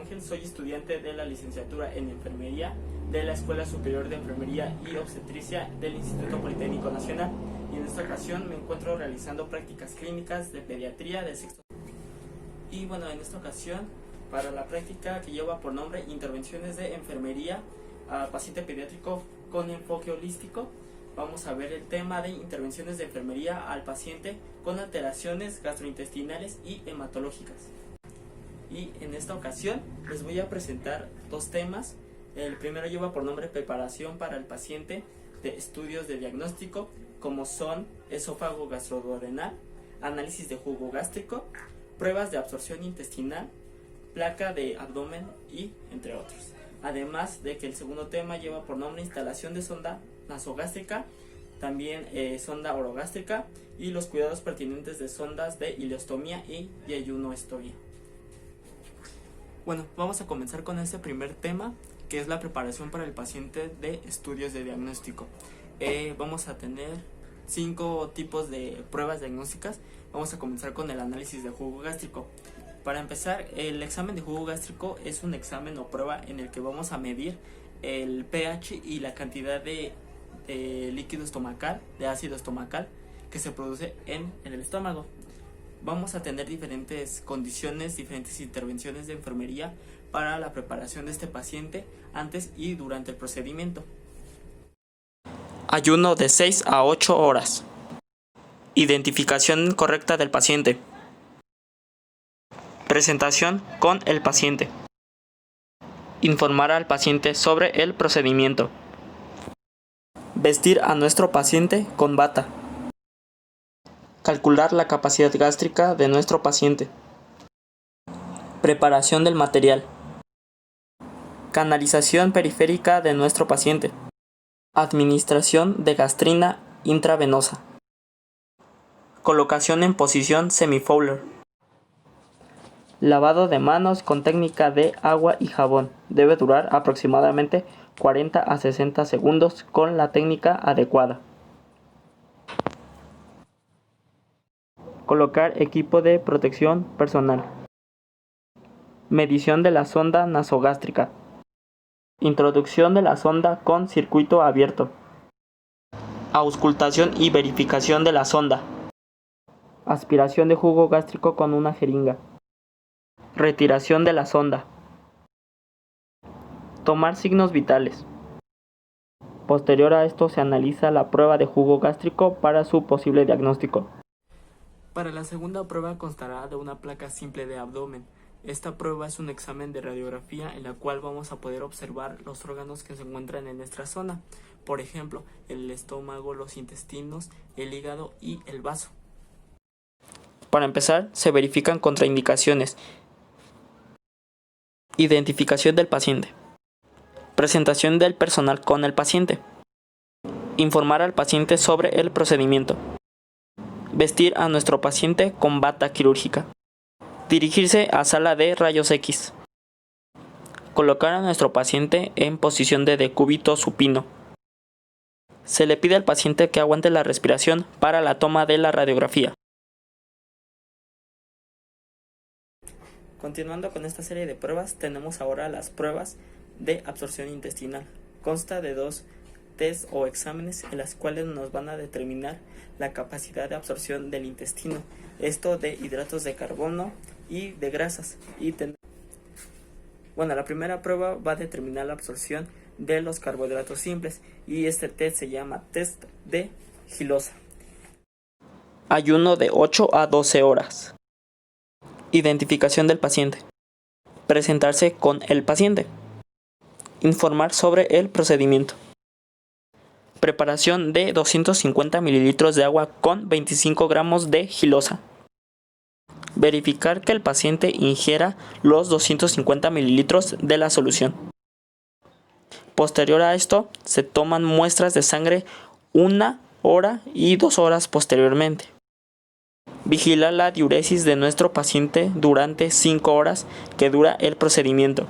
Ángel, soy estudiante de la licenciatura en Enfermería de la Escuela Superior de Enfermería y Obstetricia del Instituto Politécnico Nacional, y en esta ocasión me encuentro realizando prácticas clínicas de pediatría del sexto. Y bueno, en esta ocasión, para la práctica que lleva por nombre Intervenciones de Enfermería a paciente pediátrico con enfoque holístico, vamos a ver el tema de intervenciones de enfermería al paciente con alteraciones gastrointestinales y hematológicas. Y en esta ocasión les voy a presentar dos temas. El primero lleva por nombre preparación para el paciente de estudios de diagnóstico, como son esófago gastroduodenal, análisis de jugo gástrico, pruebas de absorción intestinal, placa de abdomen y entre otros. Además de que el segundo tema lleva por nombre instalación de sonda nasogástrica, también sonda orogástrica y los cuidados pertinentes de sondas de ileostomía y yeyunoestomía. Bueno, vamos a comenzar con este primer tema, que es la preparación para el paciente de estudios de diagnóstico. Vamos a tener 5 tipos de pruebas diagnósticas. Vamos a comenzar con el análisis de jugo gástrico. Para empezar, el examen de jugo gástrico es un examen o prueba en el que vamos a medir el pH y la cantidad de líquido estomacal, de ácido estomacal, que se produce en el estómago. Vamos a tener diferentes condiciones, diferentes intervenciones de enfermería para la preparación de este paciente antes y durante el procedimiento. Ayuno de 6 a 8 horas. Identificación correcta del paciente. Presentación con el paciente. Informar al paciente sobre el procedimiento. Vestir a nuestro paciente con bata. Calcular la capacidad gástrica de nuestro paciente. Preparación del material. Canalización periférica de nuestro paciente. Administración de gastrina intravenosa. Colocación en posición semi-Fowler. Lavado de manos con técnica de agua y jabón. Debe durar aproximadamente 40 a 60 segundos con la técnica adecuada. Colocar equipo de protección personal. Medición de la sonda nasogástrica. Introducción de la sonda con circuito abierto. Auscultación y verificación de la sonda. Aspiración de jugo gástrico con una jeringa. Retiración de la sonda. Tomar signos vitales. Posterior a esto se analiza la prueba de jugo gástrico para su posible diagnóstico. Para la segunda prueba constará de una placa simple de abdomen. Esta prueba es un examen de radiografía en la cual vamos a poder observar los órganos que se encuentran en nuestra zona. Por ejemplo, el estómago, los intestinos, el hígado y el vaso. Para empezar, se verifican contraindicaciones. Identificación del paciente. Presentación del personal con el paciente. Informar al paciente sobre el procedimiento. Vestir a nuestro paciente con bata quirúrgica. Dirigirse a sala de rayos X. Colocar a nuestro paciente en posición de decúbito supino. Se le pide al paciente que aguante la respiración para la toma de la radiografía. Continuando con esta serie de pruebas, tenemos ahora las pruebas de absorción intestinal. Consta de 2 test o exámenes en las cuales nos van a determinar la capacidad de absorción del intestino, esto de hidratos de carbono y de grasas. La primera prueba va a determinar la absorción de los carbohidratos simples y este test se llama test de Gilosa. Ayuno de 8 a 12 horas. Identificación del paciente. Presentarse con el paciente. Informar sobre el procedimiento. Preparación de 250 ml de agua con 25 gramos de Gilosa. Verificar que el paciente ingiera los 250 ml de la solución. Posterior a esto, se toman muestras de sangre 1 hora y 2 horas posteriormente. Vigilar la diuresis de nuestro paciente durante 5 horas que dura el procedimiento.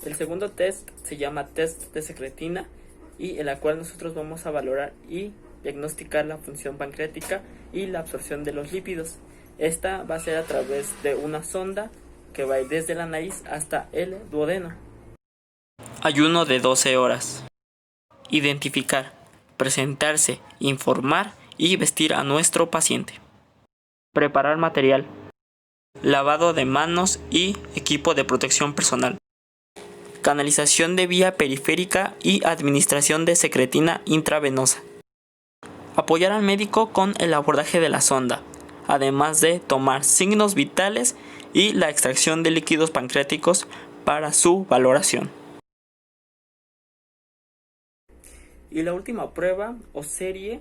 El segundo test se llama test de secretina y en la cual nosotros vamos a valorar y diagnosticar la función pancreática y la absorción de los lípidos. Esta va a ser a través de una sonda que va a ir desde la nariz hasta el duodeno. Ayuno de 12 horas. Identificar, presentarse, informar y vestir a nuestro paciente. Preparar material. Lavado de manos y equipo de protección personal. Canalización de vía periférica y administración de secretina intravenosa. Apoyar al médico con el abordaje de la sonda, además de tomar signos vitales y la extracción de líquidos pancreáticos para su valoración. Y la última prueba o serie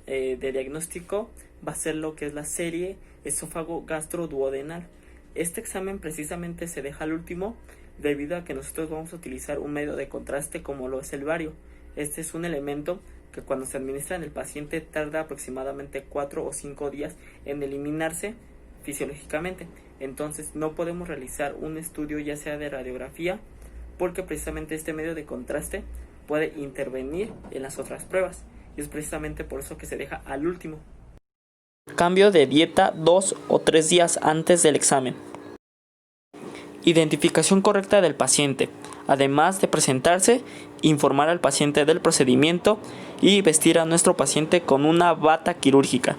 de diagnóstico va a ser lo que es la serie esófago gastroduodenal. Este examen precisamente se deja al último debido a que nosotros vamos a utilizar un medio de contraste como lo es el bario. Este es un elemento que cuando se administra en el paciente tarda aproximadamente 4 o 5 días en eliminarse fisiológicamente. Entonces no podemos realizar un estudio ya sea de radiografía porque precisamente este medio de contraste puede intervenir en las otras pruebas y es precisamente por eso que se deja al último. Cambio de dieta 2 o 3 días antes del examen. Identificación correcta del paciente, además de presentarse, informar al paciente del procedimiento y vestir a nuestro paciente con una bata quirúrgica.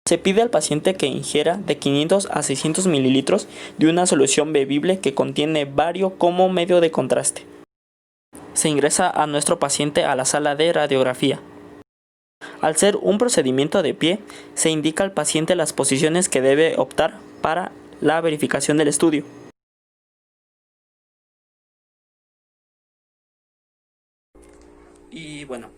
Se pide al paciente que ingiera de 500 a 600 mililitros de una solución bebible que contiene bario como medio de contraste. Se ingresa a nuestro paciente a la sala de radiografía. Al ser un procedimiento de pie, se indica al paciente las posiciones que debe optar para la verificación del estudio. Y bueno,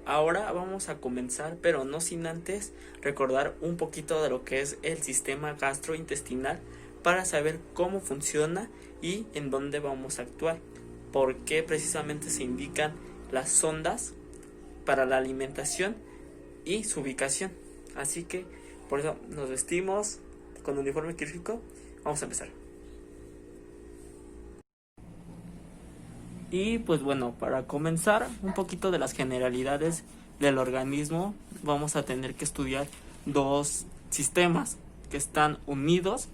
ahora vamos a comenzar, pero no sin antes recordar un poquito de lo que es el sistema gastrointestinal para saber cómo funciona y en dónde vamos a actuar. Por qué precisamente se indican las sondas para la alimentación y su ubicación. Así que por eso nos vestimos con uniforme quirúrgico. Vamos a empezar. Y pues bueno, para comenzar un poquito de las generalidades del organismo, vamos a tener que estudiar dos sistemas que están unidos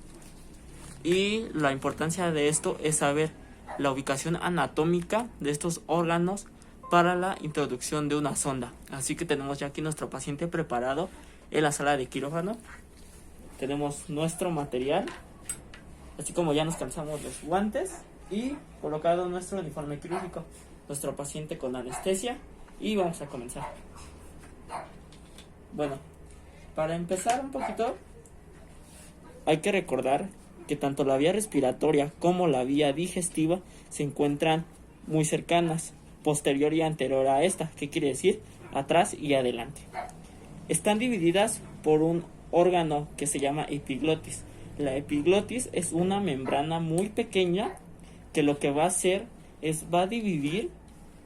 y la importancia de esto es saber la ubicación anatómica de estos órganos para la introducción de una sonda. Así que tenemos ya aquí nuestro paciente preparado en la sala de quirófano. Tenemos nuestro material, así como ya nos calzamos los guantes y colocado nuestro uniforme quirúrgico, nuestro paciente con anestesia y vamos a comenzar. Bueno, para empezar un poquito, hay que recordar que tanto la vía respiratoria como la vía digestiva se encuentran muy cercanas, posterior y anterior a esta, ¿qué quiere decir? Atrás y adelante. Están divididas por un órgano que se llama epiglotis. La epiglotis es una membrana muy pequeña que lo que va a hacer es va a dividir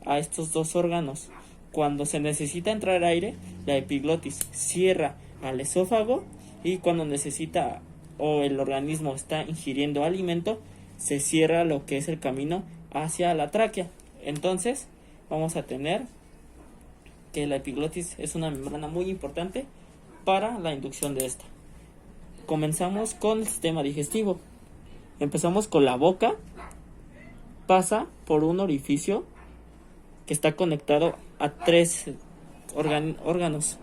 a estos dos órganos. Cuando se necesita entrar aire, la epiglotis cierra al esófago y cuando necesita o el organismo está ingiriendo alimento, se cierra lo que es el camino hacia la tráquea. Entonces vamos a tener que la epiglotis es una membrana muy importante para la inducción de esta. Comenzamos con el sistema digestivo. Empezamos con la boca. Pasa por un orificio que está conectado a 3 órganos.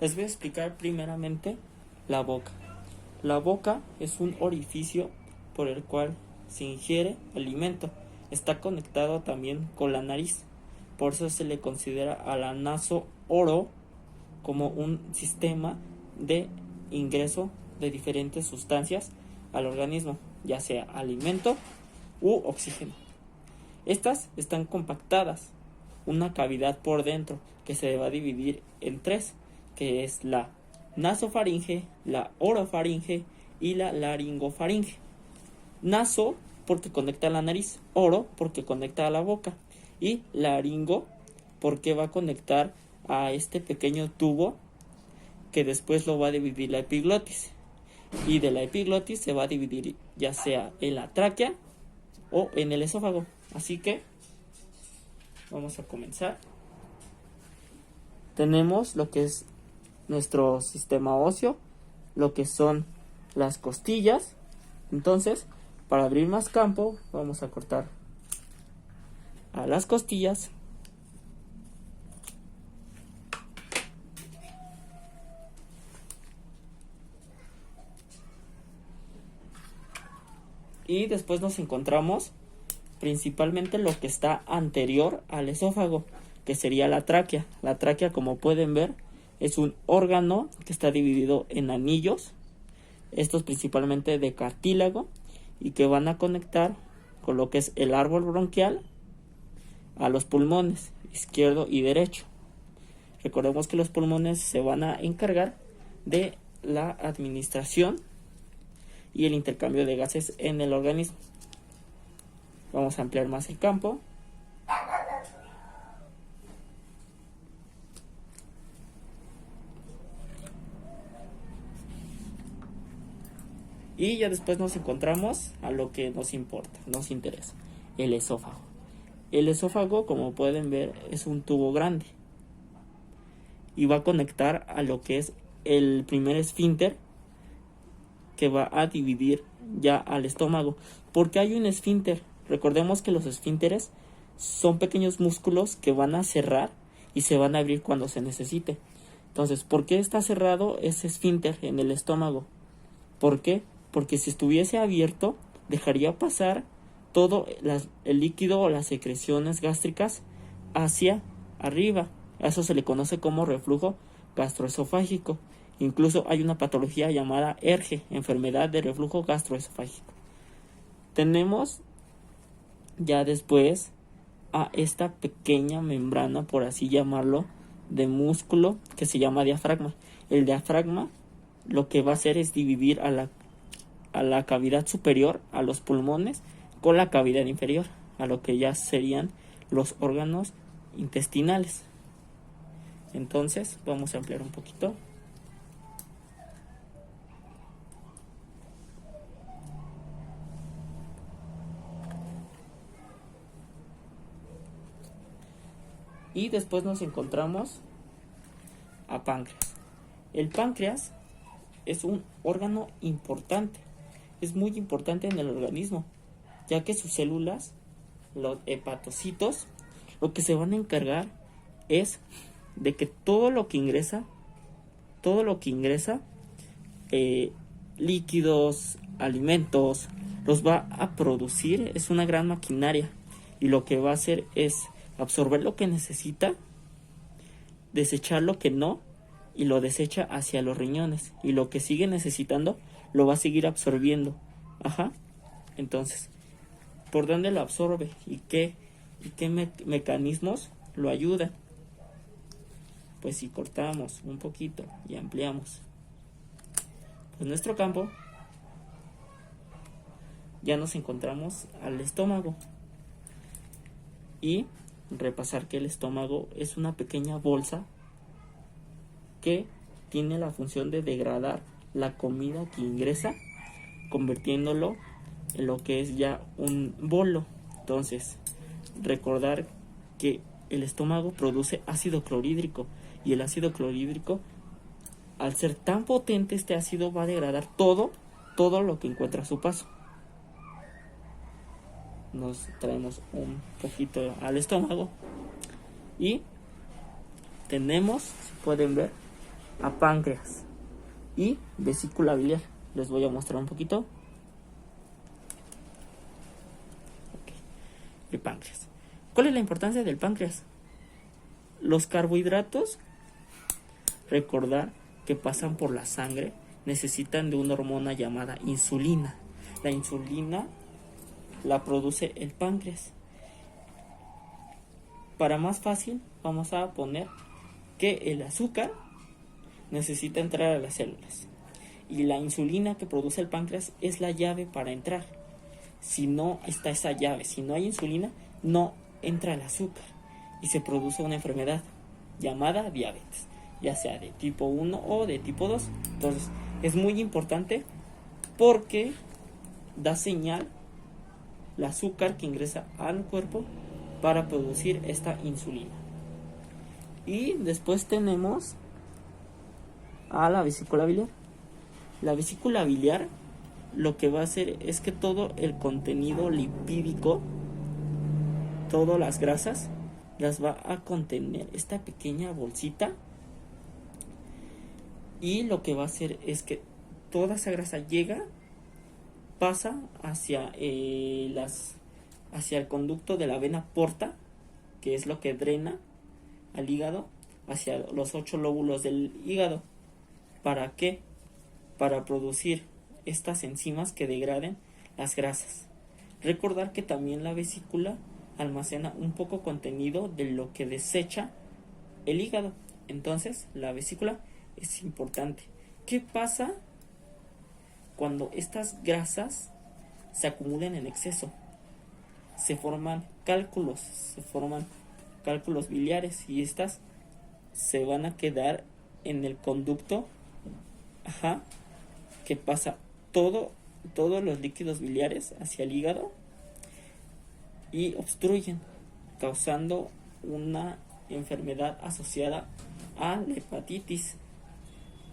Les voy a explicar primeramente la boca. La boca es un orificio por el cual se ingiere alimento. Está conectado también con la nariz. Por eso se le considera a la naso-oro como un sistema de ingreso de diferentes sustancias al organismo, ya sea alimento u oxígeno. Estas están compactadas, una cavidad por dentro que se va a dividir en 3, que es la nasofaringe, la orofaringe y la laringofaringe. Naso porque conecta a la nariz, oro porque conecta a la boca y laringo porque va a conectar a este pequeño tubo que después lo va a dividir la epiglotis. Y de la epiglotis se va a dividir ya sea en la tráquea o en el esófago. Así que vamos a comenzar. Tenemos lo que es nuestro sistema óseo, lo que son las costillas. Entonces, para abrir más campo, vamos a cortar a las costillas. Y después nos encontramos principalmente lo que está anterior al esófago, que sería la tráquea. La tráquea, como pueden ver, es un órgano que está dividido en anillos, estos principalmente de cartílago, y que van a conectar con lo que es el árbol bronquial a los pulmones izquierdo y derecho. Recordemos que los pulmones se van a encargar de la administración y el intercambio de gases en el organismo. Vamos a ampliar más el campo. Y ya después nos encontramos a lo que nos importa, nos interesa, el esófago. El esófago, como pueden ver, es un tubo grande y va a conectar a lo que es el primer esfínter, que va a dividir ya al estómago. Porque hay un esfínter. Recordemos que los esfínteres son pequeños músculos que van a cerrar y se van a abrir cuando se necesite. Entonces, ¿por qué está cerrado ese esfínter en el estómago? ¿Por qué? Porque si estuviese abierto, dejaría pasar todo el líquido o las secreciones gástricas hacia arriba. A eso se le conoce como reflujo gastroesofágico. Incluso hay una patología llamada ERGE, enfermedad de reflujo gastroesofágico. Tenemos ya después a esta pequeña membrana, por así llamarlo, de músculo que se llama diafragma. El diafragma lo que va a hacer es dividir a la cavidad superior, a los pulmones, con la cavidad inferior, a lo que ya serían los órganos intestinales. Entonces vamos a ampliar un poquito. Y después nos encontramos a páncreas. El páncreas es un órgano importante, es muy importante en el organismo, ya que sus células, los hepatocitos, lo que se van a encargar es de que todo lo que ingresa, líquidos, alimentos, los va a producir. Es una gran maquinaria y lo que va a hacer es absorber lo que necesita, desechar lo que no, y lo desecha hacia los riñones, y lo que sigue necesitando lo va a seguir absorbiendo. Entonces, ¿por dónde lo absorbe y qué mecanismos lo ayudan? Pues si cortamos un poquito y ampliamos, pues nuestro campo, ya nos encontramos al estómago. Y repasar que el estómago es una pequeña bolsa que tiene la función de degradar la comida que ingresa, convirtiéndolo en lo que es ya un bolo. Entonces, recordar que el estómago produce ácido clorhídrico, y el ácido clorhídrico, al ser tan potente, este ácido va a degradar todo lo que encuentra a su paso. Nos traemos un poquito al estómago y tenemos, si pueden ver, a páncreas y vesícula biliar. Les voy a mostrar un poquito. El páncreas. ¿Cuál es la importancia del páncreas? Los carbohidratos, recordar que pasan por la sangre, necesitan de una hormona llamada insulina. La insulina la produce el páncreas. Para más fácil, vamos a poner que el azúcar necesita entrar a las células, y la insulina que produce el páncreas es la llave para entrar. Si no está esa llave, si no hay insulina, no entra el azúcar y se produce una enfermedad llamada diabetes, ya sea de tipo 1 o de tipo 2. Entonces es muy importante porque da señal el azúcar que ingresa al cuerpo para producir esta insulina. Y después tenemos a la vesícula biliar. La vesícula biliar lo que va a hacer es que todo el contenido lipídico, todas las grasas, las va a contener esta pequeña bolsita, y lo que va a hacer es que toda esa grasa pasa hacia hacia el conducto de la vena porta, que es lo que drena al hígado, hacia los 8 lóbulos del hígado. ¿Para qué? Para producir estas enzimas que degraden las grasas. Recordar que también la vesícula almacena un poco contenido de lo que desecha el hígado. Entonces, la vesícula es importante. ¿Qué pasa cuando estas grasas se acumulan en exceso? Se forman cálculos biliares, y estas se van a quedar en el conducto, que pasa todos los líquidos biliares hacia el hígado y obstruyen, causando una enfermedad asociada a la hepatitis,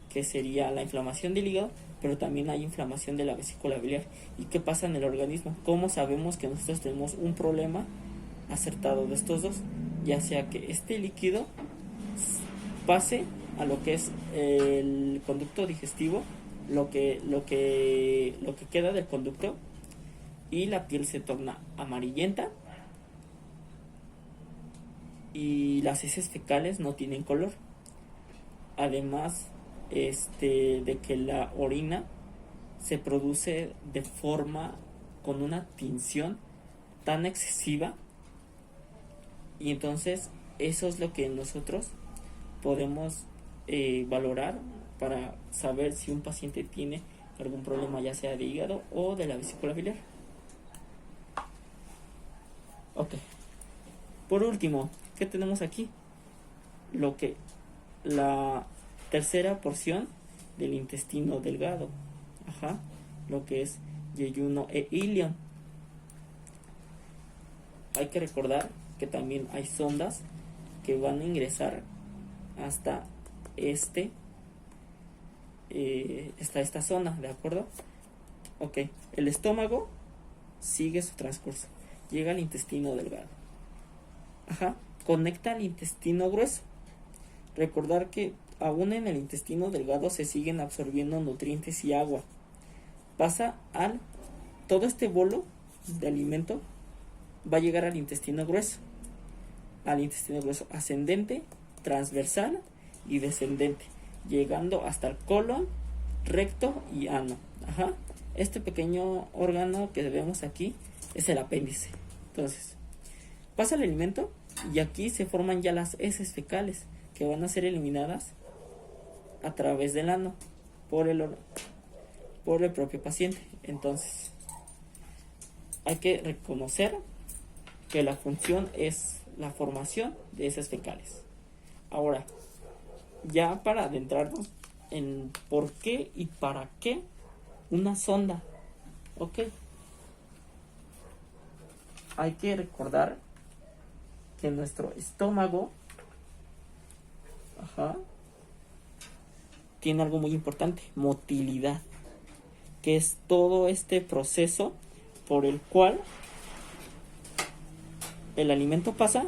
que sería la inflamación del hígado, pero también hay inflamación de la vesícula biliar. ¿Y qué pasa en el organismo? ¿Cómo sabemos que nosotros tenemos un problema acertado de estos dos? Ya sea que este líquido pase a lo que es el conducto digestivo, lo que queda del conducto, y la piel se torna amarillenta y las heces fecales no tienen color. Además de que la orina se produce de forma con una tinción tan excesiva, y entonces eso es lo que nosotros podemos valorar para saber si un paciente tiene algún problema, ya sea de hígado o de la vesícula biliar. Ok. Por último, ¿qué tenemos aquí? La tercera porción del intestino delgado, lo que es yeyuno e ilion. Hay que recordar que también hay sondas que van a ingresar hasta esta zona, ¿de acuerdo? Ok, el estómago sigue su transcurso, llega al intestino delgado, conecta al intestino grueso. Recordar que aún en el intestino delgado se siguen absorbiendo nutrientes y agua. Pasa todo este bolo de alimento va a llegar al intestino grueso ascendente, transversal y descendente, llegando hasta el colon, recto y ano. Este pequeño órgano que vemos aquí es el apéndice. Entonces, pasa el alimento y aquí se forman ya las heces fecales, que van a ser eliminadas a través del ano por el propio paciente. Entonces, hay que reconocer que la función es la formación de heces fecales. Ahora, ya para adentrarnos en por qué y para qué una sonda, hay que recordar que nuestro estómago tiene algo muy importante: motilidad, que es todo este proceso por el cual el alimento pasa,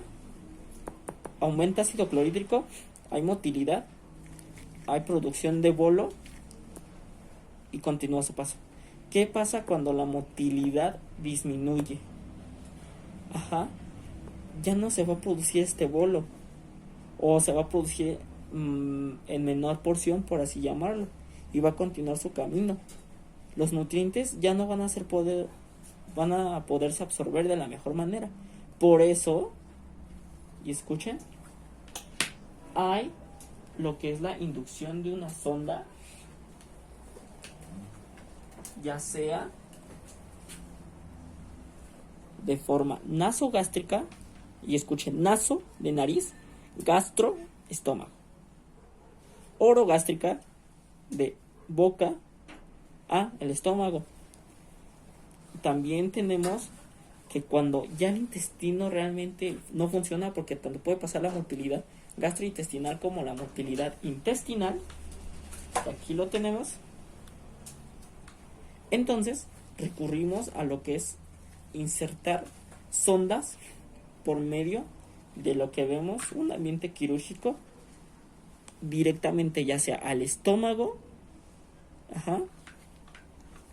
aumenta ácido clorhídrico, hay motilidad, hay producción de bolo y continúa su paso. ¿Qué pasa cuando la motilidad disminuye? Ya no se va a producir este bolo, o se va a producir en menor porción, por así llamarlo, y va a continuar su camino. Los nutrientes ya no van a poderse absorber de la mejor manera. Por eso, y escuchen, hay lo que es la inducción de una sonda, ya sea de forma nasogástrica, y escuchen, naso de nariz, gastro estómago, orogástrica de boca a el estómago. También tenemos que cuando ya el intestino realmente no funciona, porque tanto puede pasar la motilidad gastrointestinal como la motilidad intestinal, aquí lo tenemos, Entonces recurrimos a lo que es insertar sondas por medio de lo que vemos, un ambiente quirúrgico, directamente ya sea al estómago,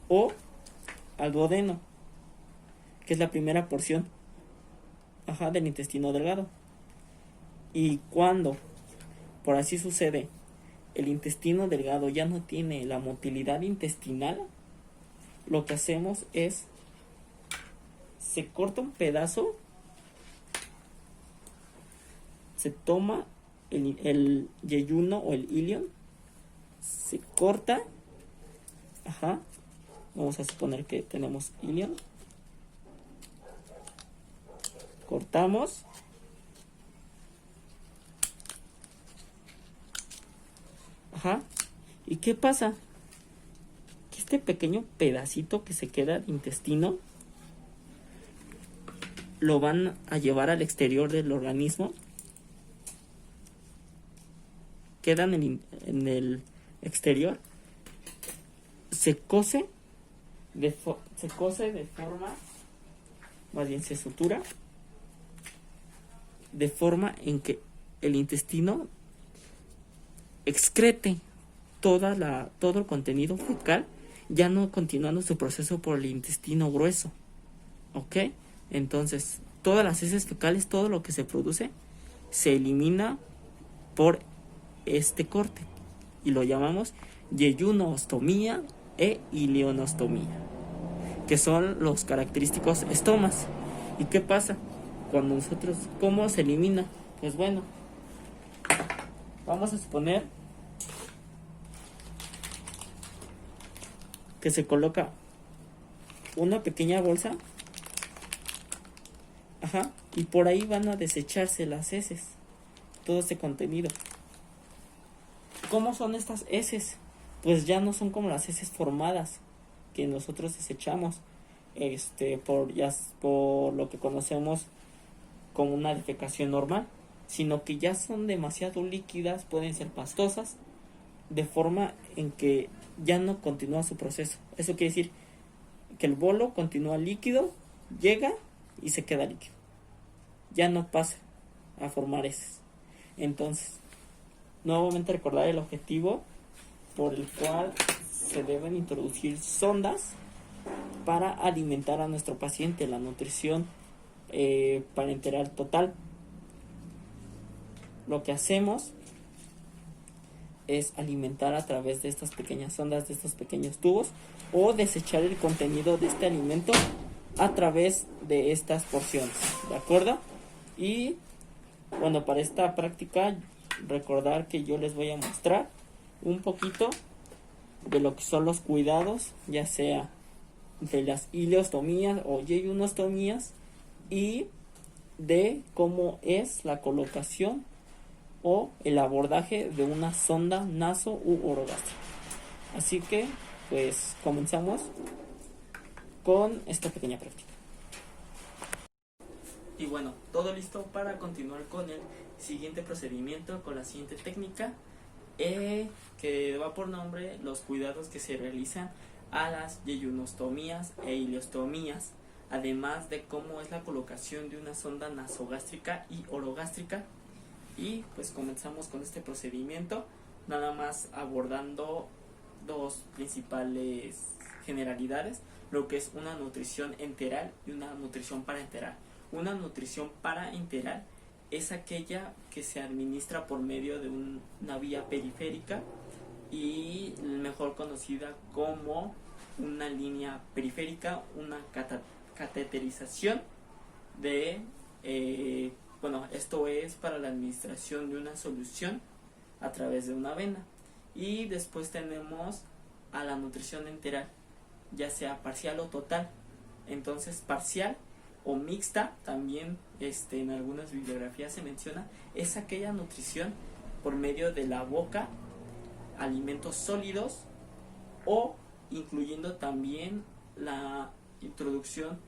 o al duodeno, que es la primera porción, del intestino delgado. Y cuando, por así sucede, el intestino delgado ya no tiene la motilidad intestinal, lo que hacemos es, se corta un pedazo, se toma el yeyuno o el ilion, se corta, vamos a suponer que tenemos ilion, cortamos, ¿y qué pasa? Que este pequeño pedacito que se queda de intestino lo van a llevar al exterior del organismo, quedan en el exterior, se cose de forma, más bien se sutura de forma en que el intestino excrete todo el contenido fecal, ya no continuando su proceso por el intestino grueso. ¿Ok? Entonces, todas las heces fecales, todo lo que se produce, se elimina por este corte. Y lo llamamos yeyunostomía e ilionostomía, que son los característicos estomas. ¿Y qué pasa? Cuando nosotros, ¿cómo se elimina? Pues bueno, vamos a suponer que se coloca una pequeña bolsa, y por ahí van a desecharse las heces, todo este contenido. ¿Cómo son estas heces? Pues ya no son como las heces formadas que nosotros desechamos, por lo que conocemos como una defecación normal, sino que ya son demasiado líquidas, pueden ser pastosas, de forma en que ya no continúa su proceso. Eso quiere decir que el bolo continúa líquido, llega y se queda líquido, ya no pasa a formar heces. Entonces, nuevamente recordar el objetivo por el cual se deben introducir sondas para alimentar a nuestro paciente, la nutrición parenteral total. Lo que hacemos es alimentar a través de estas pequeñas sondas, de estos pequeños tubos, o desechar el contenido de este alimento a través de estas porciones, ¿de acuerdo? Y bueno, para esta práctica, recordar que yo les voy a mostrar un poquito de lo que son los cuidados, ya sea de las ileostomías o yeyunostomías, y de cómo es la colocación o el abordaje de una sonda naso u orogástrica. Así que pues comenzamos con esta pequeña práctica. Y bueno, todo listo para continuar con el siguiente procedimiento, con la siguiente técnica, que va por nombre los cuidados que se realizan a las yeyunostomías e ileostomías, además de cómo es la colocación de una sonda nasogástrica y orogástrica. Y pues comenzamos con este procedimiento, nada más abordando dos principales generalidades, lo que es una nutrición enteral y una nutrición parenteral. Una nutrición parenteral es aquella que se administra por medio de una vía periférica, y mejor conocida como una línea periférica, una cateterización de esto es para la administración de una solución a través de una vena. Y después tenemos a la nutrición enteral, ya sea parcial o total. Entonces, parcial o mixta, también en algunas bibliografías se menciona, es aquella nutrición por medio de la boca, alimentos sólidos, o incluyendo también la introducción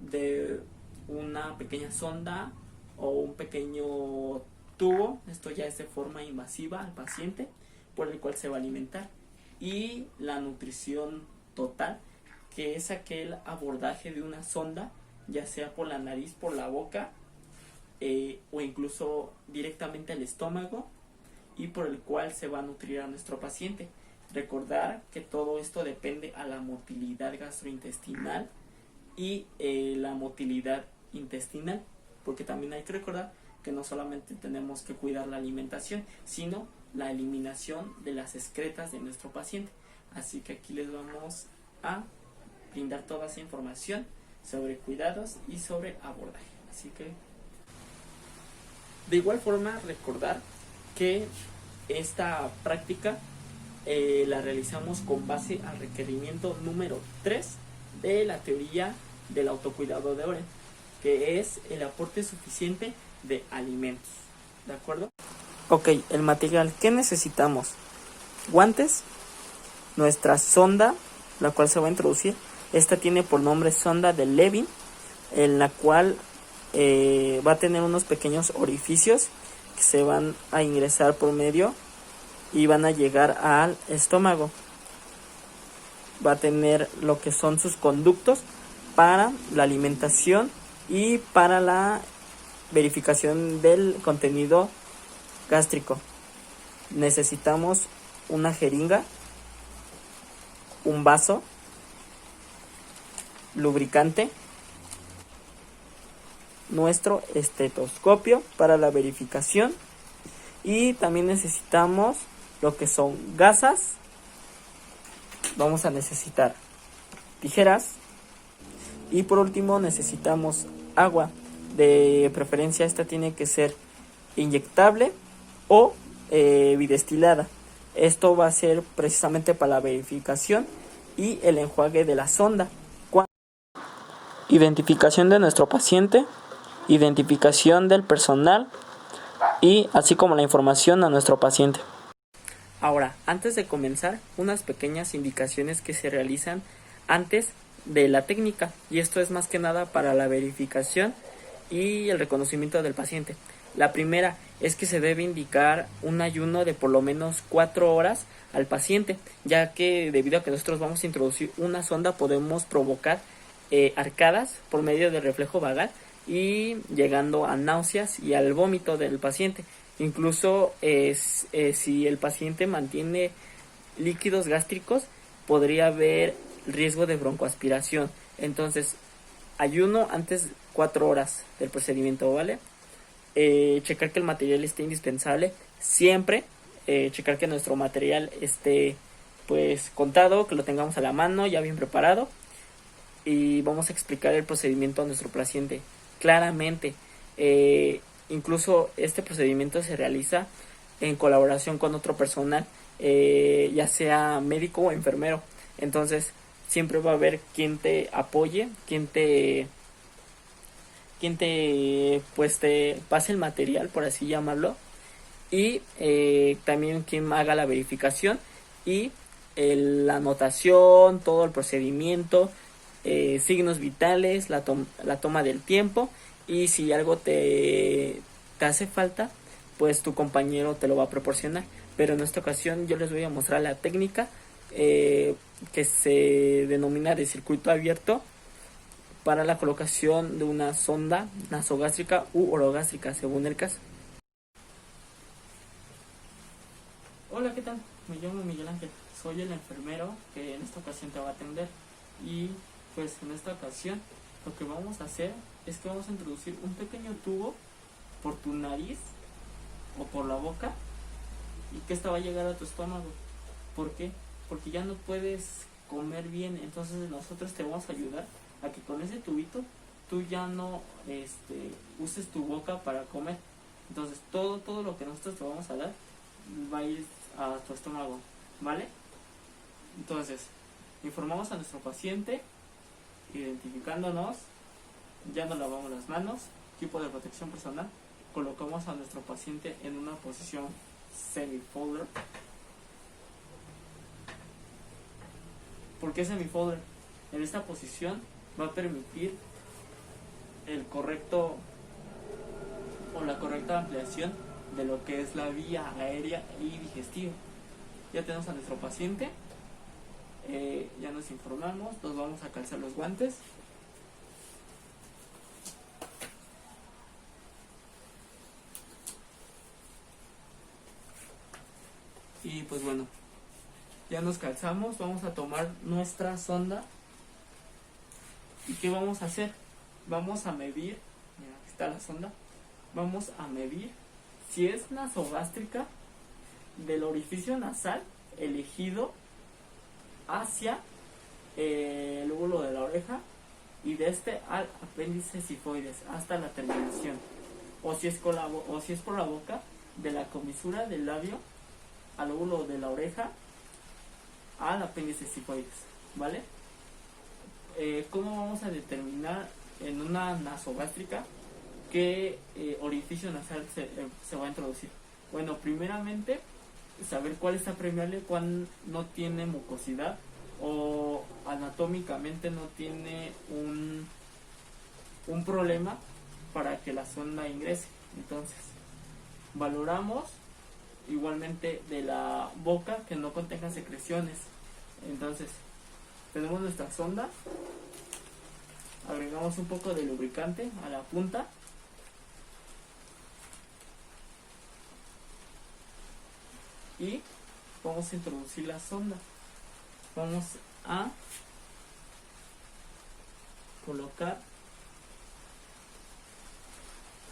de una pequeña sonda o un pequeño tubo, esto ya es de forma invasiva al paciente, por el cual se va a alimentar. Y la nutrición total que es aquel abordaje de una sonda, ya sea por la nariz, por la boca, o incluso directamente al estómago, y por el cual se va a nutrir a nuestro paciente. Recordar que todo esto depende a la motilidad gastrointestinal y la motilidad intestinal, porque también hay que recordar que no solamente tenemos que cuidar la alimentación, sino la eliminación de las excretas de nuestro paciente. Así que aquí les vamos a brindar toda esa información sobre cuidados y sobre abordaje. Así que, de igual forma, recordar que esta práctica la realizamos con base al requerimiento número 3 de la teoría del autocuidado de Oren, que es el aporte suficiente de alimentos. ¿De acuerdo? Ok, el material que necesitamos: guantes, nuestra sonda, la cual se va a introducir. Esta tiene por nombre sonda de Levin, en la cual va a tener unos pequeños orificios que se van a ingresar por medio y van a llegar al estómago. Va a tener lo que son sus conductos para la alimentación y para la verificación del contenido gástrico. Necesitamos una jeringa, un vaso, lubricante, nuestro estetoscopio para la verificación, y también necesitamos lo que son gasas. Vamos a necesitar tijeras y por último necesitamos agua. De preferencia esta tiene que ser inyectable o bidestilada. Esto va a ser precisamente para la verificación y el enjuague de la sonda. Identificación de nuestro paciente, identificación del personal y así como la información a nuestro paciente. Ahora, antes de comenzar, unas pequeñas indicaciones que se realizan antes de la técnica, y esto es más que nada para la verificación y el reconocimiento del paciente. La primera es que se debe indicar un ayuno de por lo menos 4 horas al paciente, ya que debido a que nosotros vamos a introducir una sonda podemos provocar arcadas por medio del reflejo vagal y llegando a náuseas y al vómito del paciente. Incluso si el paciente mantiene líquidos gástricos podría haber riesgo de broncoaspiración. Entonces, ayuno antes 4 horas del procedimiento, ¿vale? Checar que el material esté indispensable siempre, checar que nuestro material esté pues contado, que lo tengamos a la mano, ya bien preparado, y vamos a explicar el procedimiento a nuestro paciente claramente. Incluso este procedimiento se realiza en colaboración con otro personal, ya sea médico o enfermero. Entonces siempre va a haber quien te apoye, quien te pues te pase el material, por así llamarlo, y también quien haga la verificación y la anotación, todo el procedimiento, signos vitales, la toma del tiempo, y si algo te hace falta, pues tu compañero te lo va a proporcionar. Pero en esta ocasión yo les voy a mostrar la técnica que se denomina de circuito abierto para la colocación de una sonda nasogástrica u orogástrica, según el caso. Hola, ¿qué tal? Me llamo Miguel Ángel, soy el enfermero que en esta ocasión te va a atender. Y pues en esta ocasión lo que vamos a hacer es que vamos a introducir un pequeño tubo por tu nariz o por la boca, y que esta va a llegar a tu estómago. ¿Por qué? Porque ya no puedes comer bien, entonces nosotros te vamos a ayudar a que con ese tubito tú ya no uses tu boca para comer. Entonces todo lo que nosotros te vamos a dar va a ir a tu estómago, ¿vale? Entonces informamos a nuestro paciente, identificándonos, ya nos lavamos las manos, equipo de protección personal, colocamos a nuestro paciente en una posición semi-folder. ¿Por qué semi-folder? En esta posición va a permitir el correcto o la correcta ampliación de lo que es la vía aérea y digestiva. Ya tenemos a nuestro paciente Ya nos informamos, nos vamos a calzar los guantes. Y pues bueno, ya nos calzamos, vamos a tomar nuestra sonda. ¿Y qué vamos a hacer? Vamos a medir, mira, aquí está la sonda. Vamos a medir si es nasogástrica del orificio nasal elegido hacia el lóbulo de la oreja y de este al apéndice sifoides hasta la terminación, o si es por la boca, de la comisura del labio al lóbulo de la oreja al apéndice sifoides, ¿vale? ¿Cómo vamos a determinar en una nasogástrica qué orificio nasal se va a introducir? Bueno, primeramente saber cuál está permeable, cuál no tiene mucosidad o anatómicamente no tiene un problema para que la sonda ingrese. Entonces, valoramos igualmente de la boca que no contenga secreciones. Entonces, tenemos nuestra sonda, agregamos un poco de lubricante a la punta y vamos a introducir la sonda. Vamos a colocar,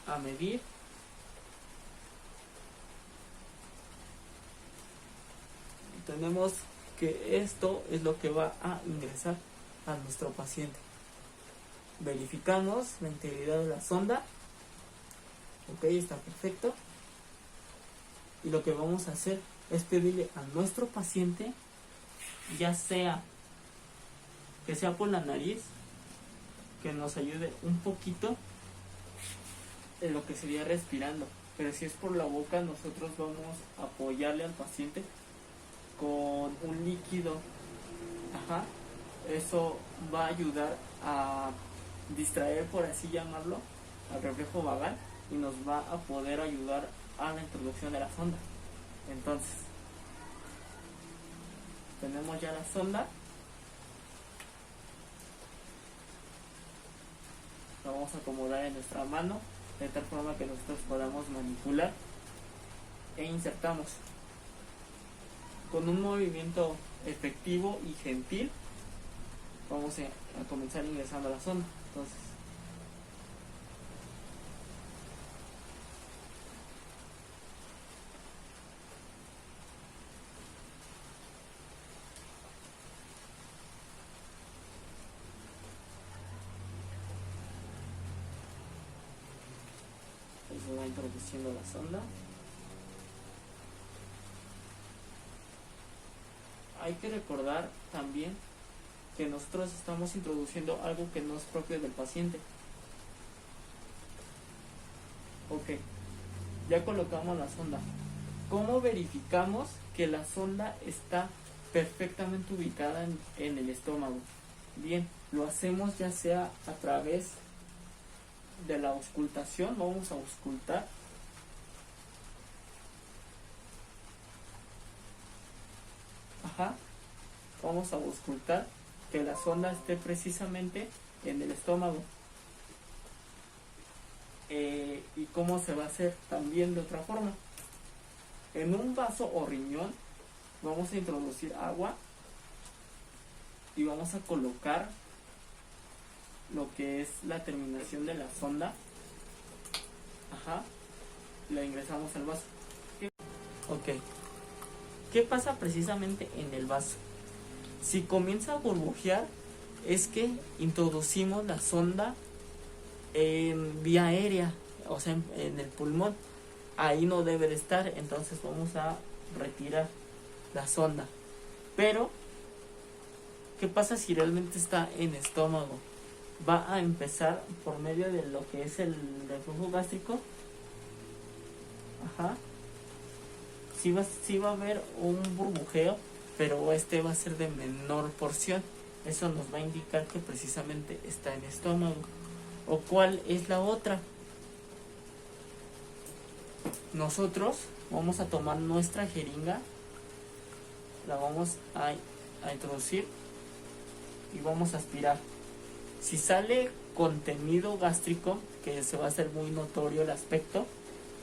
a medir y tenemos que esto es lo que va a ingresar a nuestro paciente. Verificamos la integridad de la sonda. Ok, está perfecto. Y lo que vamos a hacer es pedirle a nuestro paciente, ya sea que sea por la nariz, que nos ayude un poquito en lo que sería respirando, pero si es por la boca, nosotros vamos a apoyarle al paciente con un líquido. Eso va a ayudar a distraer, por así llamarlo, al reflejo vagal y nos va a poder ayudar a la introducción de la sonda. Entonces, tenemos ya la sonda, la vamos a acomodar en nuestra mano de tal forma que nosotros podamos manipular e insertamos con un movimiento efectivo y gentil. Vamos a comenzar ingresando a la sonda. Entonces, se va introduciendo la sonda. Hay que recordar también que nosotros estamos introduciendo algo que no es propio del paciente. Ok, ya colocamos la sonda. ¿Cómo verificamos que la sonda está perfectamente ubicada en el estómago? Bien, lo hacemos ya sea a través de la auscultación. Vamos a auscultar. Vamos a auscultar que la sonda esté precisamente en el estómago. ¿Y cómo se va a hacer? También de otra forma. En un vaso o riñón vamos a introducir agua y vamos a colocar lo que es la terminación de la sonda. La ingresamos al vaso. Ok. ¿Qué pasa precisamente en el vaso? Si comienza a burbujear, es que introducimos la sonda en vía aérea, o sea, en el pulmón. Ahí no debe de estar, entonces vamos a retirar la sonda. Pero, ¿qué pasa si realmente está en estómago? Va a empezar por medio de lo que es el reflujo gástrico. Sí va a haber un burbujeo, pero este va a ser de menor porción. Eso nos va a indicar que precisamente está en estómago. ¿O cuál es la otra? Nosotros vamos a tomar nuestra jeringa, la vamos a a introducir y vamos a aspirar. Si sale contenido gástrico, que se va a hacer muy notorio el aspecto,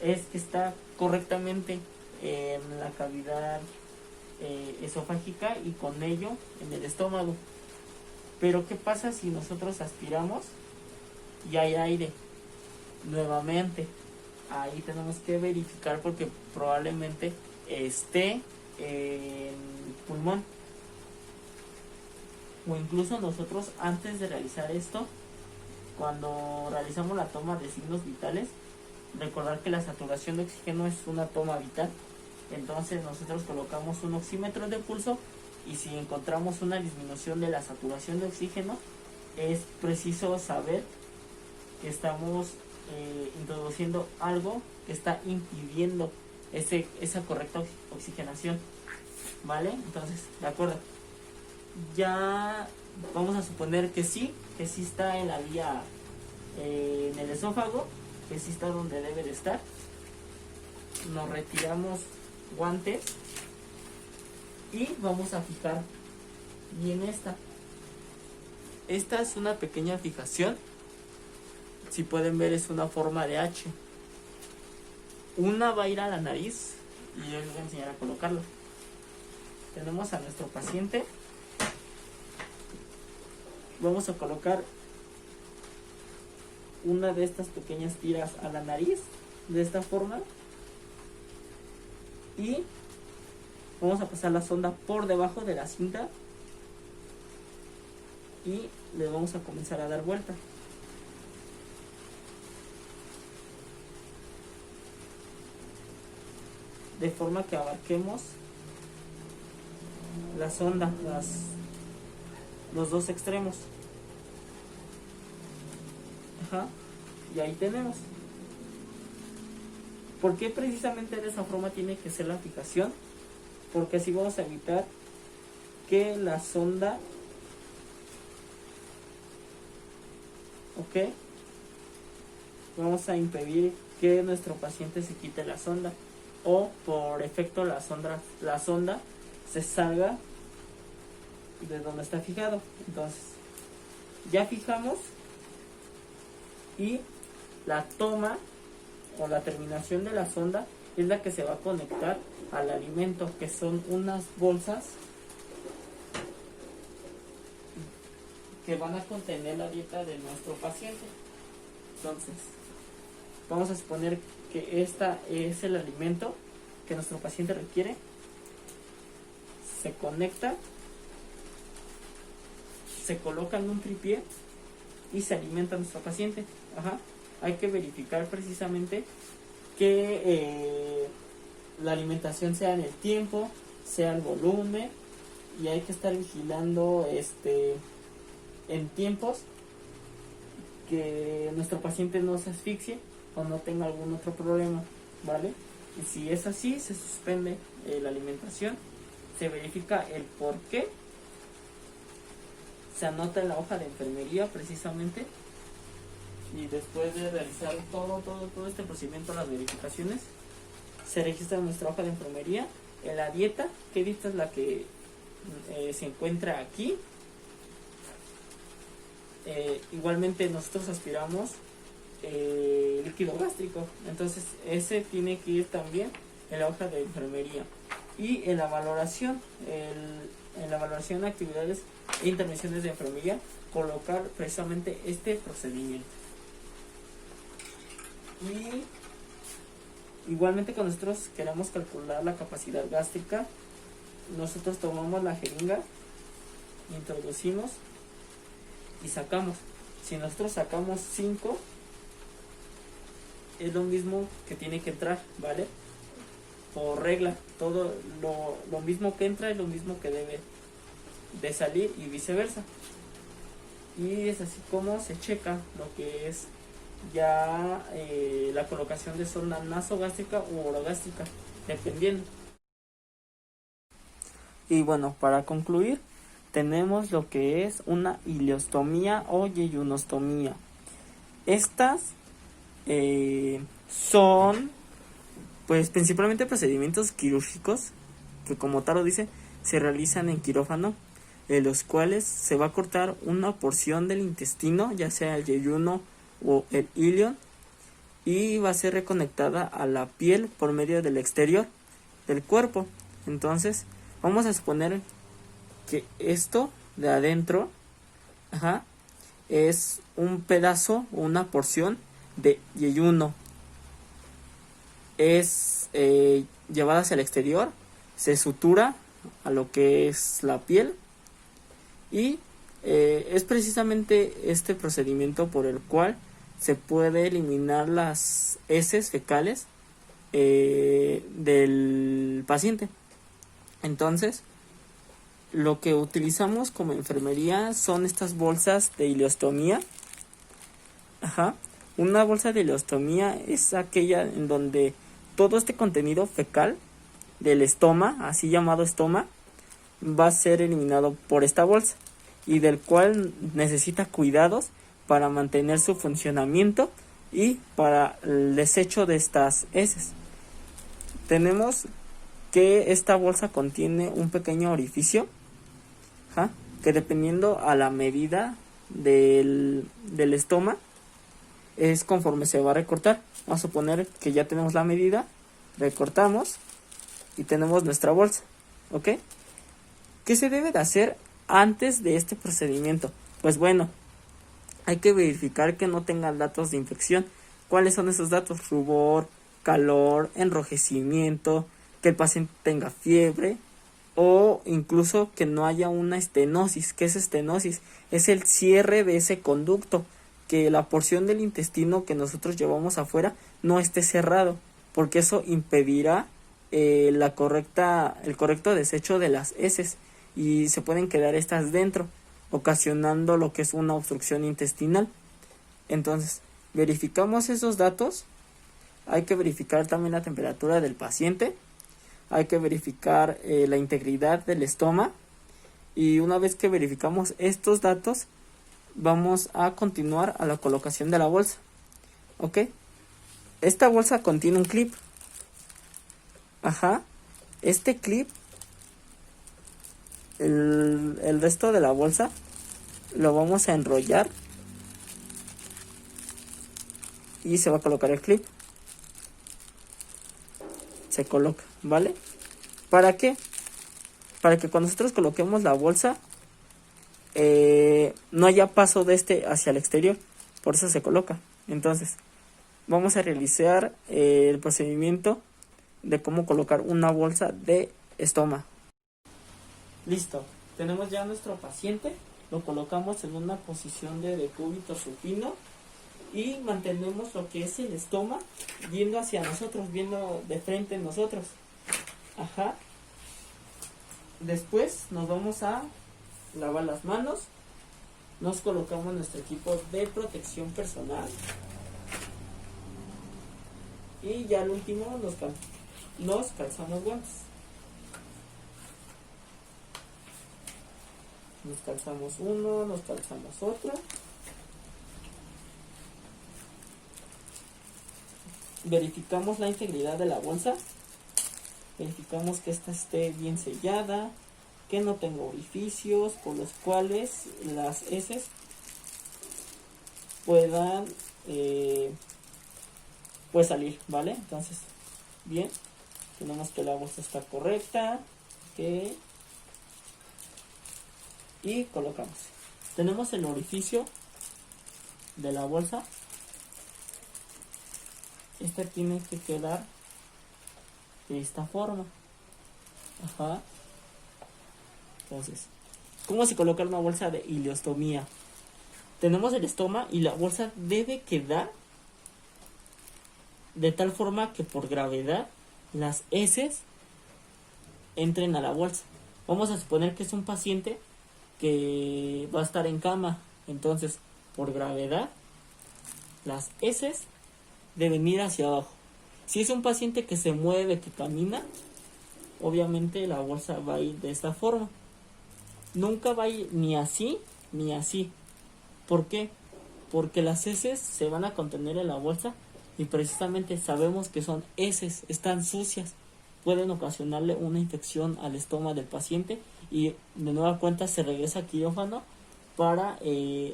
es que está correctamente en la cavidad esofágica y con ello en el estómago. Pero ¿qué pasa si nosotros aspiramos y hay aire? Nuevamente, ahí tenemos que verificar porque probablemente esté en el pulmón. O incluso nosotros antes de realizar esto, cuando realizamos la toma de signos vitales, recordar que la saturación de oxígeno es una toma vital. Entonces nosotros colocamos un oxímetro de pulso y si encontramos una disminución de la saturación de oxígeno, es preciso saber que estamos introduciendo algo que está impidiendo esa correcta oxigenación, ¿vale? Entonces, de acuerdo, ya vamos a suponer que sí está en la vía, en el esófago, que sí está donde debe de estar. Nos retiramos guantes y vamos a fijar bien esta es una pequeña fijación. Si pueden ver, es una forma de H. Una va a ir a la nariz y yo les voy a enseñar a colocarlo. Tenemos a nuestro paciente. Vamos a colocar una de estas pequeñas tiras a la nariz de esta forma y vamos a pasar la sonda por debajo de la cinta y le vamos a comenzar a dar vuelta. De forma que abarquemos la sonda, los dos extremos. Ajá. Y ahí tenemos. ¿Por qué precisamente de esa forma tiene que ser la fijación? Porque así vamos a evitar que la sonda, ¿ok? Vamos a impedir que nuestro paciente se quite la sonda o por efecto la sonda se salga de donde está fijado. Entonces ya fijamos y la toma o la terminación de la sonda es la que se va a conectar al alimento, que son unas bolsas que van a contener la dieta de nuestro paciente. Entonces vamos a suponer que esta es el alimento que nuestro paciente requiere. Se conecta, se coloca en un tripié y se alimenta a nuestro paciente. Ajá. Hay que verificar precisamente que la alimentación sea en el tiempo, sea el volumen, y hay que estar vigilando en tiempos que nuestro paciente no se asfixie o no tenga algún otro problema, ¿vale? Y si es así, se suspende la alimentación, se verifica el por qué, se anota en la hoja de enfermería precisamente, y después de realizar todo este procedimiento, las verificaciones, se registra en nuestra hoja de enfermería en la dieta, qué dieta es la que se encuentra aquí. Igualmente nosotros aspiramos líquido gástrico, entonces ese tiene que ir también en la hoja de enfermería. Y en la valoración, en la valoración de actividades e intervenciones de enfermería, colocar precisamente este procedimiento. Y igualmente, cuando nosotros queremos calcular la capacidad gástrica, nosotros tomamos la jeringa, introducimos y sacamos. Si nosotros sacamos 5, es lo mismo que tiene que entrar, ¿vale? Por regla, todo lo mismo que entra es lo mismo que debe de salir y viceversa. Y es así como se checa lo que es ya la colocación de sonda nasogástrica u orogástrica, dependiendo. Y bueno, para concluir, tenemos lo que es una ileostomía o yeyunostomía. Estas son pues principalmente procedimientos quirúrgicos que, como tal lo dice, se realizan en quirófano en los cuales se va a cortar una porción del intestino, ya sea el yeyuno o el ilion, y va a ser reconectada a la piel por medio del exterior del cuerpo. Entonces vamos a suponer que esto de adentro es un pedazo o una porción de yeyuno. Es llevada hacia el exterior, se sutura a lo que es la piel, y es precisamente este procedimiento por el cual se puede eliminar las heces fecales del paciente. Entonces, lo que utilizamos como enfermería son estas bolsas de ileostomía. Una bolsa de ileostomía es aquella en donde todo este contenido fecal del estoma, así llamado estoma, va a ser eliminado por esta bolsa, y del cual necesita cuidados para mantener su funcionamiento y para el desecho de estas heces. Tenemos que esta bolsa contiene un pequeño orificio que, dependiendo a la medida del estoma, es conforme se va a recortar. Vamos a suponer que ya tenemos la medida, recortamos y tenemos nuestra bolsa. ¿Ok? ¿Qué se debe de hacer antes de este procedimiento? Pues bueno, hay que verificar que no tengan datos de infección. ¿Cuáles son esos datos? Rubor, calor, enrojecimiento, que el paciente tenga fiebre, o incluso que no haya una estenosis. ¿Qué es estenosis? Es el cierre de ese conducto, que la porción del intestino que nosotros llevamos afuera no esté cerrado, porque eso impedirá el correcto desecho de las heces, y se pueden quedar estas dentro, ocasionando lo que es una obstrucción intestinal. Entonces, verificamos esos datos. Hay que verificar también la temperatura del paciente, hay que verificar la integridad del estoma, y una vez que verificamos estos datos, vamos a continuar a la colocación de la bolsa. ¿Ok? Esta bolsa contiene un clip. Este clip, el resto de la bolsa lo vamos a enrollar y se va a colocar el clip. Se coloca, ¿vale? ¿Para qué? Para que cuando nosotros coloquemos la bolsa no haya paso de este hacia el exterior, por eso se coloca. Entonces, vamos a realizar el procedimiento de cómo colocar una bolsa de estoma. Listo, tenemos ya a nuestro paciente, lo colocamos en una posición de decúbito supino y mantenemos lo que es el estoma viendo hacia nosotros, viendo de frente en nosotros. Después nos vamos a lavar las manos, nos colocamos nuestro equipo de protección personal y ya al último nos calzamos guantes. Nos calzamos uno, nos calzamos otro. Verificamos la integridad de la bolsa. Verificamos que esta esté bien sellada, que no tenga orificios por los cuales las heces puedan pues salir, ¿vale? Entonces, bien, tenemos que la bolsa está correcta, ¿ok? Y colocamos. Tenemos el orificio de la bolsa. Esta tiene que quedar de esta forma. Entonces, ¿cómo se coloca una bolsa de ileostomía? Tenemos el estoma y la bolsa debe quedar de tal forma que por gravedad las heces entren a la bolsa. Vamos a suponer que es un paciente que va a estar en cama. Entonces, por gravedad, las heces deben ir hacia abajo. Si es un paciente que se mueve, que camina, obviamente la bolsa va a ir de esta forma. Nunca va a ir ni así ni así. ¿Por qué? Porque las heces se van a contener en la bolsa y precisamente sabemos que son heces, están sucias. Pueden ocasionarle una infección al estómago del paciente y de nueva cuenta se regresa a quirófano para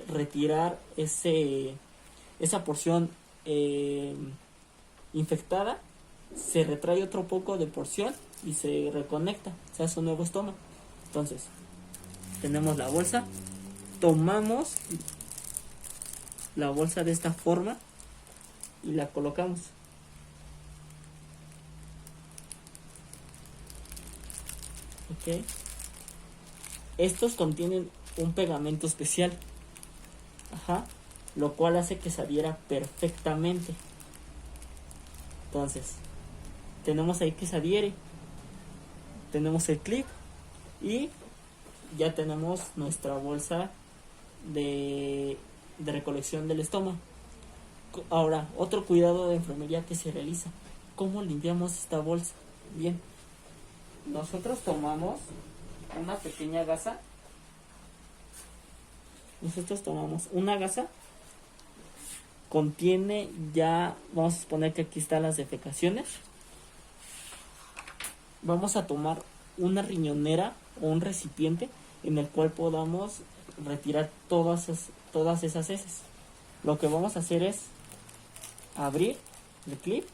retirar esa porción infectada. Se retrae otro poco de porción y se reconecta, se hace un nuevo estómago. Entonces tenemos la bolsa, tomamos la bolsa de esta forma y la colocamos. Ok. Estos contienen un pegamento especial, lo cual hace que se adhiera perfectamente. Entonces tenemos ahí que se adhiere, tenemos el clip y ya tenemos nuestra bolsa de recolección del estómago. Ahora, otro cuidado de enfermería que se realiza: ¿cómo limpiamos esta bolsa? Bien, nosotros tomamos una pequeña gasa. Contiene ya, vamos a suponer que aquí están las defecaciones. Vamos a tomar una riñonera o un recipiente en el cual podamos retirar todas esas heces. Lo que vamos a hacer es abrir el clip,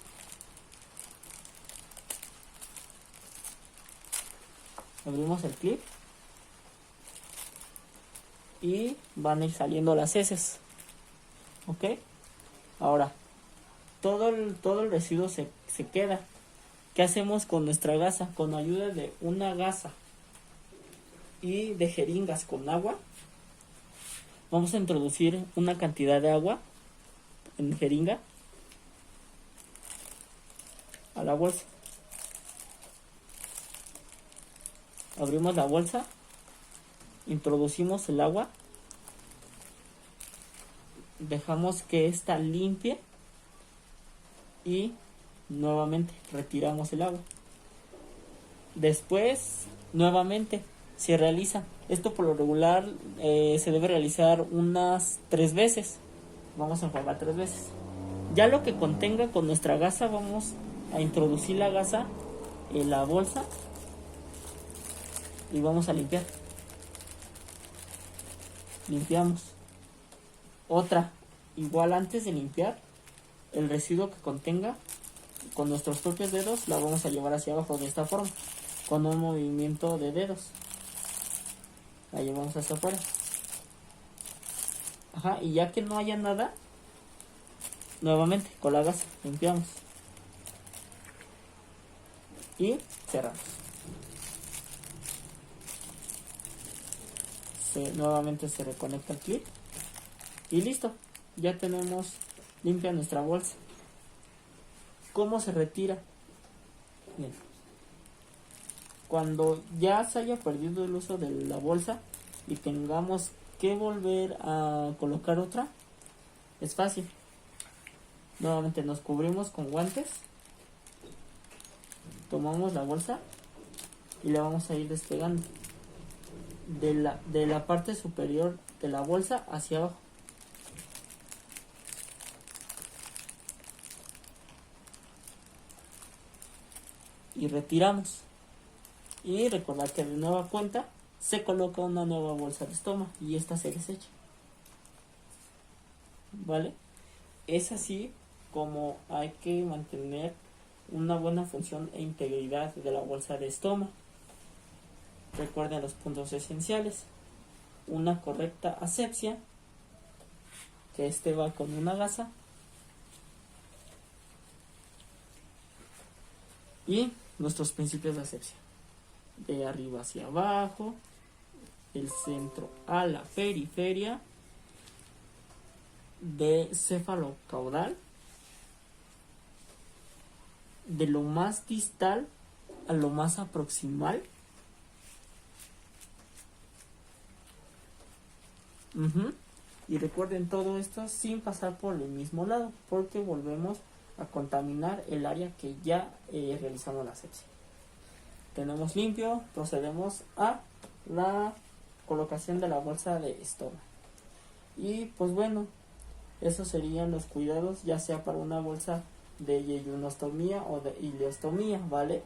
abrimos el clip y van a ir saliendo las heces. Ok, ahora todo el residuo se queda. ¿Qué hacemos con nuestra gasa? Con ayuda de una gasa y de jeringas con agua, vamos a introducir una cantidad de agua en jeringa a la bolsa. Abrimos la bolsa, introducimos el agua, dejamos que ésta limpie y nuevamente retiramos el agua. Después nuevamente se realiza esto. Por lo regular se debe realizar unas 3 veces. Vamos a enjuagar 3 veces. Ya lo que contenga con nuestra gasa, vamos a introducir la gasa en la bolsa y vamos a limpiar. Limpiamos. Otra, igual antes de limpiar, el residuo que contenga, con nuestros propios dedos la vamos a llevar hacia abajo de esta forma, con un movimiento de dedos. La llevamos hacia afuera. Y ya que no haya nada, nuevamente con la gasa limpiamos y cerramos. Nuevamente se reconecta el clip y listo, ya tenemos limpia nuestra bolsa. ¿Cómo se retira? Bien. Cuando ya se haya perdido el uso de la bolsa y tengamos que volver a colocar otra, es fácil. Nuevamente nos cubrimos con guantes, tomamos la bolsa y la vamos a ir despegando de la parte superior de la bolsa hacia abajo. Y retiramos. Y recordar que de nueva cuenta se coloca una nueva bolsa de estómago y esta se desecha. ¿Vale? Es así como hay que mantener una buena función e integridad de la bolsa de estómago. Recuerden los puntos esenciales: una correcta asepsia, que va con una gasa, y nuestros principios de asepsia: de arriba hacia abajo, el centro a la periferia, de cefalocaudal, de lo más distal a lo más proximal. Y recuerden todo esto sin pasar por el mismo lado, porque volvemos a contaminar el área que ya realizamos la asepsia. Tenemos limpio, procedemos a la colocación de la bolsa de estómago. Y pues bueno, esos serían los cuidados, ya sea para una bolsa de yeyonostomía o de ileostomía, ¿vale?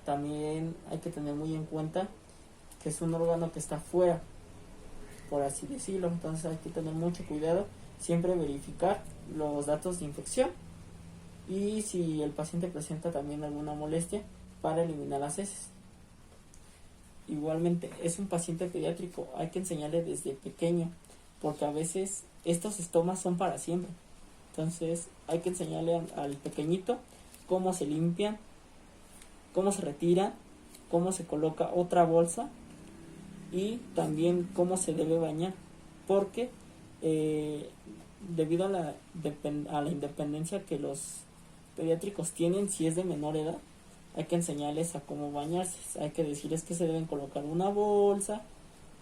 también hay que tener muy en cuenta que es un órgano que está fuera, por así decirlo. Entonces hay que tener mucho cuidado, siempre verificar los datos de infección y si el paciente presenta también alguna molestia para eliminar las heces. Igualmente, es un paciente pediátrico, hay que enseñarle desde pequeño, porque a veces estos estomas son para siempre. Entonces hay que enseñarle al pequeñito cómo se limpian, cómo se retira, cómo se coloca otra bolsa y también cómo se debe bañar, porque debido a la independencia que los pediátricos tienen, si es de menor edad, hay que enseñarles a cómo bañarse, hay que decirles que se deben colocar una bolsa,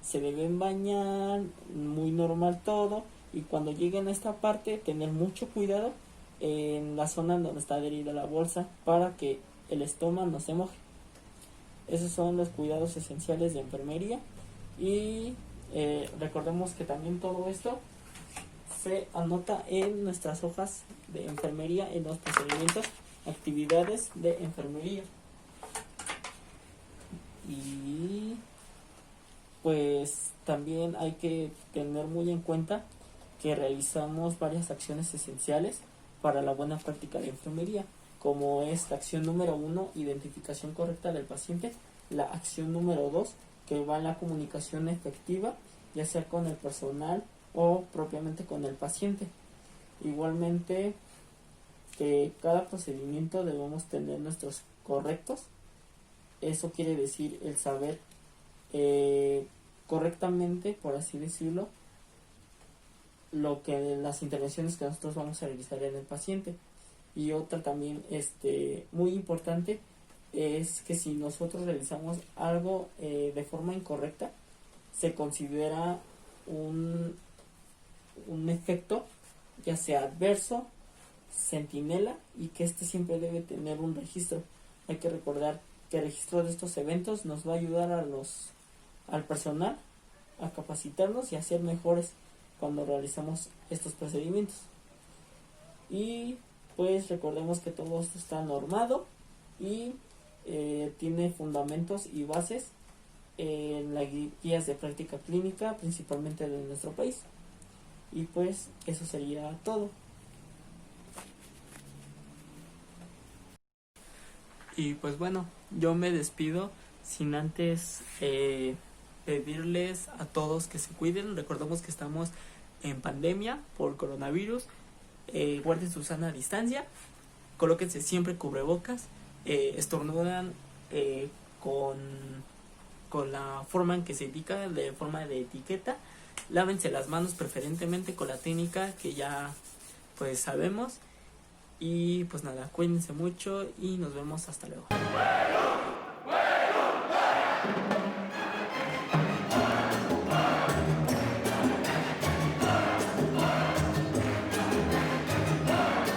se deben bañar, muy normal todo, y cuando lleguen a esta parte tener mucho cuidado en la zona donde está adherida la bolsa para que el estómago no se moje. Esos son los cuidados esenciales de enfermería y recordemos que también todo esto se anota en nuestras hojas de enfermería, en los procedimientos, actividades de enfermería. Y pues también hay que tener muy en cuenta que realizamos varias acciones esenciales para la buena práctica de enfermería, como es la acción número 1, identificación correcta del paciente, la acción número 2, que va en la comunicación efectiva, ya sea con el personal o propiamente con el paciente. Igualmente, que cada procedimiento debemos tener nuestros correctos. Eso quiere decir el saber correctamente, por así decirlo, lo que las intervenciones que nosotros vamos a realizar en el paciente. Y otra también muy importante es que si nosotros realizamos algo de forma incorrecta, se considera un efecto ya sea adverso, centinela, y que siempre debe tener un registro. Hay que recordar que el registro de estos eventos nos va a ayudar al personal a capacitarnos y a ser mejores cuando realizamos estos procedimientos. Y pues recordemos que todo esto está normado y tiene fundamentos y bases en las guías de práctica clínica, principalmente de nuestro país. Y pues eso sería todo. Y pues bueno, yo me despido sin antes pedirles a todos que se cuiden. Recordemos que estamos en pandemia por coronavirus. Guarden su sana distancia, colóquense siempre cubrebocas, estornudan con la forma en que se indica, de forma de etiqueta. Lávense las manos preferentemente con la técnica que ya pues sabemos. Y pues nada, cuídense mucho y nos vemos hasta luego.